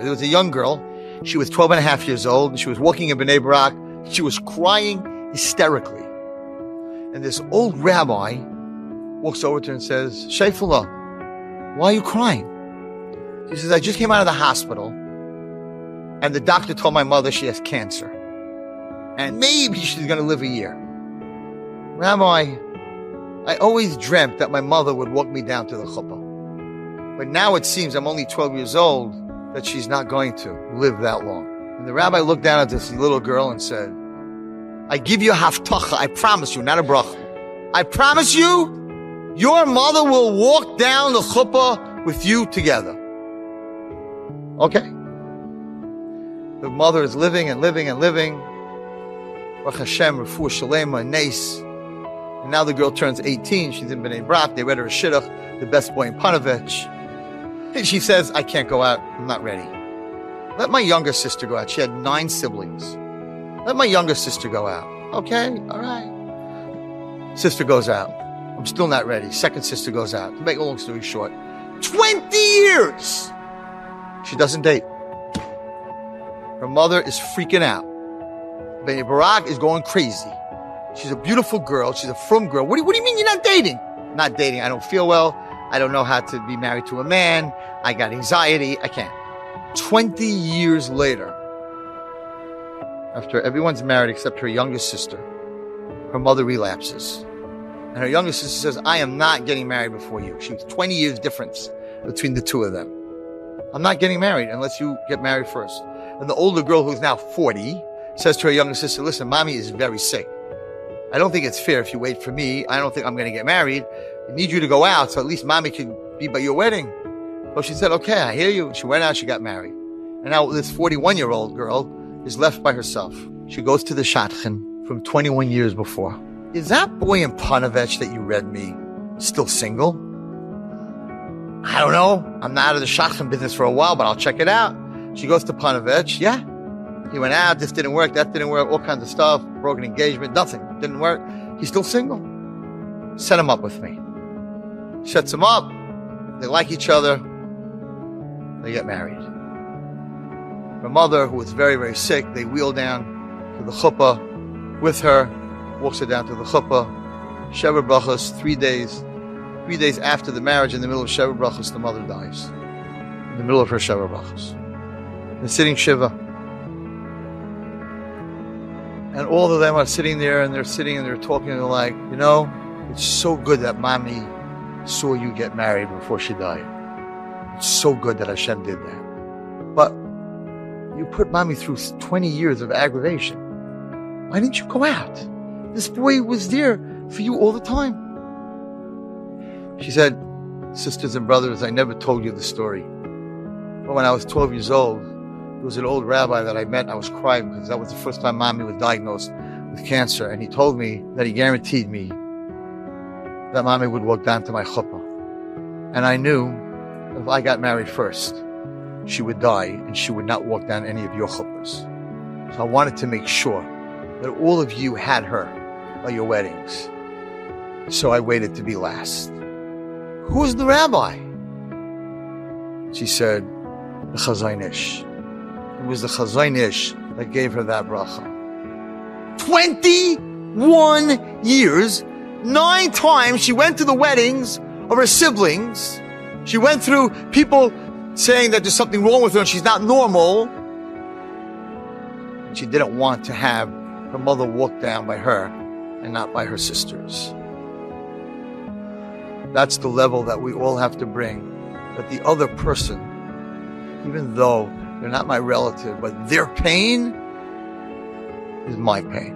There was a young girl. She was 12 and a half years old, and she was walking in Bnei Brak. She was crying hysterically. And this old rabbi walks over to her and says, Sheifullah, why are you crying? She says, I just came out of the hospital, and the doctor told my mother she has cancer. And maybe she's going to live a year. Rabbi, I always dreamt that my mother would walk me down to the chuppah. But now it seems I'm only 12 years old that she's not going to live that long. And the rabbi looked down at this little girl and said, I give you a haftacha, I promise you, not a bracha. I promise you, your mother will walk down the chuppah with you together. Okay? The mother is living and living and living. Baruch Hashem, refuah shalema, nes. And now the girl turns 18. She's in Bnei Brak. They read her a shidduch, the best boy in Panovich. And she says, I can't go out. I'm not ready. Let my younger sister go out. She had 9 siblings. Let my younger sister go out. Okay, all right. Sister goes out. I'm still not ready. Second sister goes out. To make a long story short, 20 years! She doesn't date. Her mother is freaking out. Bnei Brak is going crazy. She's a beautiful girl. She's a frum girl. What do you mean you're not dating? Not dating. I don't feel well. I don't know how to be married to a man. I got anxiety. I can't. 20 years later, after everyone's married except her youngest sister, her mother relapses. And her youngest sister says, I am not getting married before you. She was 20 years difference between the two of them. I'm not getting married unless you get married first. And the older girl, who's now 40, says to her younger sister, listen, mommy is very sick. I don't think it's fair if you wait for me. I don't think I'm going to get married. I need you to go out so at least mommy can be by your wedding. So she said, okay, I hear you. She went out, she got married. And now this 41-year-old girl is left by herself. She goes to the shadchan from 21 years before. Is that boy in Panovich that you read me still single? I don't know. I'm not out of the shadchan business for a while, but I'll check it out. She goes to Panovich. Yeah. He went out, this didn't work, that didn't work, all kinds of stuff, broken engagement, nothing, didn't work. He's still single. Set him up with me. Sets him up, they like each other, they get married. Her mother, who was very, very sick, they wheel down to the chuppah with her, walks her down to the chuppah, Sheva brachos, 3 days. 3 days after the marriage, in the middle of Sheva brachos, the mother dies. In the middle of her Sheva brachos. They're sitting Shiva. And all of them are sitting there, and they're sitting and they're talking, and they're like, you know, it's so good that mommy saw you get married before she died. It's so good that Hashem did that. But you put mommy through 20 years of aggravation. Why didn't you go out? This boy was there for you all the time. She said, sisters and brothers, I never told you the story. But when I was 12 years old, there was an old rabbi that I met, and I was crying because that was the first time mommy was diagnosed with cancer. And he told me that he guaranteed me that mommy would walk down to my chuppah. And I knew if I got married first, she would die and she would not walk down any of your chuppahs. So I wanted to make sure that all of you had her by your weddings. So I waited to be last. Who was the rabbi? She said, the Hazon Ich. It was the Hazon Ich that gave her that bracha. 21 years, 9 times she went to the weddings of her siblings. She went through people saying that there's something wrong with her and she's not normal. And she didn't want to have her mother walk down by her and not by her sisters. That's the level that we all have to bring. That the other person, even though they're not my relative, but their pain is my pain.